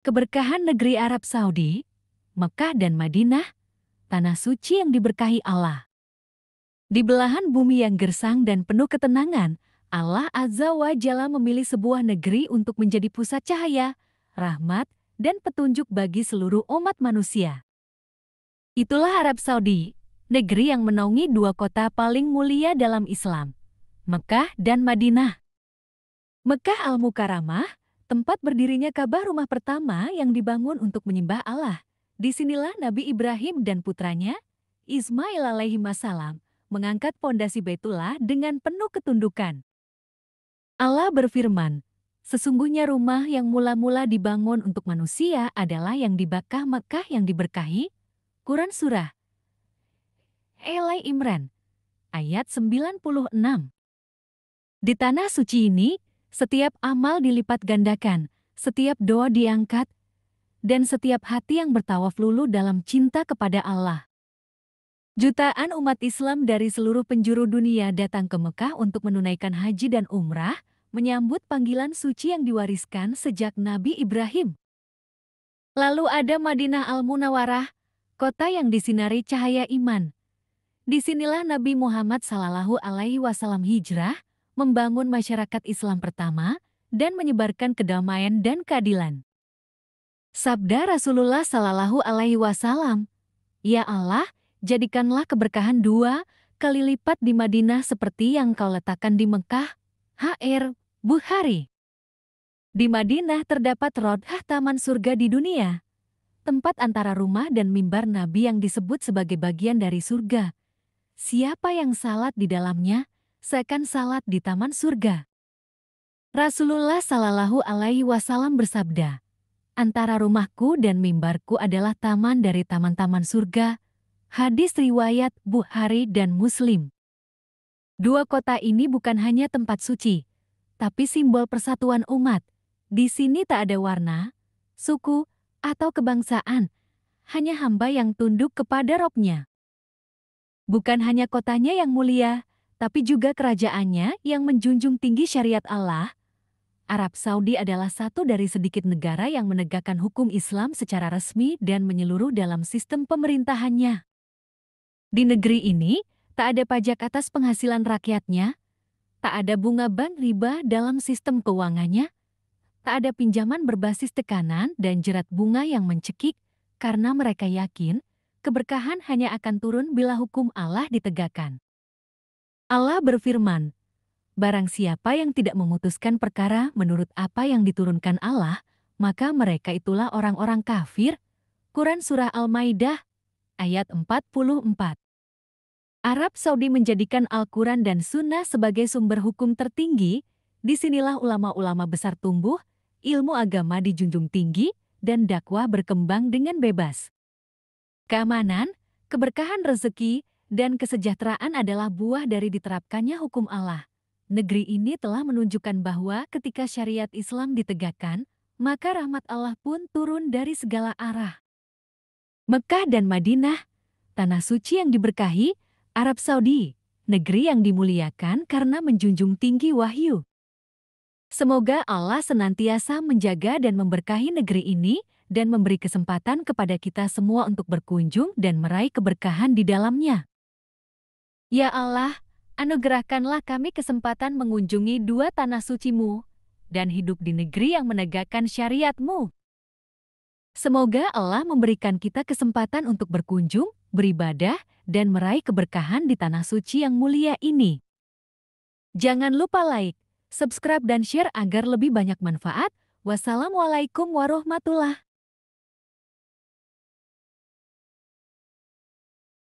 Keberkahan negeri Arab Saudi, Mekah dan Madinah, tanah suci yang diberkahi Allah. Di belahan bumi yang gersang dan penuh ketenangan, Allah Azza wa Jalla memilih sebuah negeri untuk menjadi pusat cahaya, rahmat, dan petunjuk bagi seluruh umat manusia. Itulah Arab Saudi, negeri yang menaungi dua kota paling mulia dalam Islam, Mekah dan Madinah. Mekah Al-Mukarramah, tempat berdirinya Ka'bah, rumah pertama yang dibangun untuk menyembah Allah. Disinilah Nabi Ibrahim dan putranya, Ismail alaihi wassalam, mengangkat pondasi Baitullah dengan penuh ketundukan. Allah berfirman, sesungguhnya rumah yang mula-mula dibangun untuk manusia adalah yang di Mekah yang diberkahi. Quran Surah Ali Imran, ayat 96. Di tanah suci ini, setiap amal dilipat gandakan, setiap doa diangkat, dan setiap hati yang bertawaf luluh dalam cinta kepada Allah. Jutaan umat Islam dari seluruh penjuru dunia datang ke Mekah untuk menunaikan haji dan umrah, menyambut panggilan suci yang diwariskan sejak Nabi Ibrahim. Lalu ada Madinah Al-Munawwarah, kota yang disinari cahaya iman. Disinilah Nabi Muhammad SAW hijrah, membangun masyarakat Islam pertama, dan menyebarkan kedamaian dan keadilan. Sabda Rasulullah SAW, "Ya Allah, jadikanlah keberkahan 2 kali lipat di Madinah seperti yang kau letakkan di Mekah." HR Bukhari. Di Madinah terdapat Rodhah, taman surga di dunia, tempat antara rumah dan mimbar Nabi yang disebut sebagai bagian dari surga. Siapa yang salat di dalamnya, seakan salat di taman surga. Rasulullah SAW bersabda, "Antara rumahku dan mimbarku adalah taman dari taman-taman surga." Hadis riwayat Bukhari dan Muslim. Dua kota ini bukan hanya tempat suci, tapi simbol persatuan umat. Di sini tak ada warna, suku, atau kebangsaan, hanya hamba yang tunduk kepada Robnya. Bukan hanya kotanya yang mulia, tapi juga kerajaannya yang menjunjung tinggi syariat Allah. Arab Saudi adalah satu dari sedikit negara yang menegakkan hukum Islam secara resmi dan menyeluruh dalam sistem pemerintahannya. Di negeri ini, tak ada pajak atas penghasilan rakyatnya, tak ada bunga bank riba dalam sistem keuangannya, tak ada pinjaman berbasis tekanan dan jerat bunga yang mencekik, karena mereka yakin keberkahan hanya akan turun bila hukum Allah ditegakkan. Allah berfirman, "Barang siapa yang tidak memutuskan perkara menurut apa yang diturunkan Allah, maka mereka itulah orang-orang kafir." Quran Surah Al-Maidah, ayat 44. Arab Saudi menjadikan Al-Quran dan Sunnah sebagai sumber hukum tertinggi. Disinilah ulama-ulama besar tumbuh, ilmu agama dijunjung tinggi, dan dakwah berkembang dengan bebas. Keamanan, keberkahan rezeki, dan kesejahteraan adalah buah dari diterapkannya hukum Allah. Negeri ini telah menunjukkan bahwa ketika syariat Islam ditegakkan, maka rahmat Allah pun turun dari segala arah. Mekah dan Madinah, tanah suci yang diberkahi, Arab Saudi, negeri yang dimuliakan karena menjunjung tinggi wahyu. Semoga Allah senantiasa menjaga dan memberkahi negeri ini dan memberi kesempatan kepada kita semua untuk berkunjung dan meraih keberkahan di dalamnya. Ya Allah, anugerahkanlah kami kesempatan mengunjungi 2 tanah suci-Mu dan hidup di negeri yang menegakkan syariat-Mu. Semoga Allah memberikan kita kesempatan untuk berkunjung, beribadah, dan meraih keberkahan di tanah suci yang mulia ini. Jangan lupa like, subscribe dan share agar lebih banyak manfaat. Wassalamualaikum warahmatullahi wabarakatuh.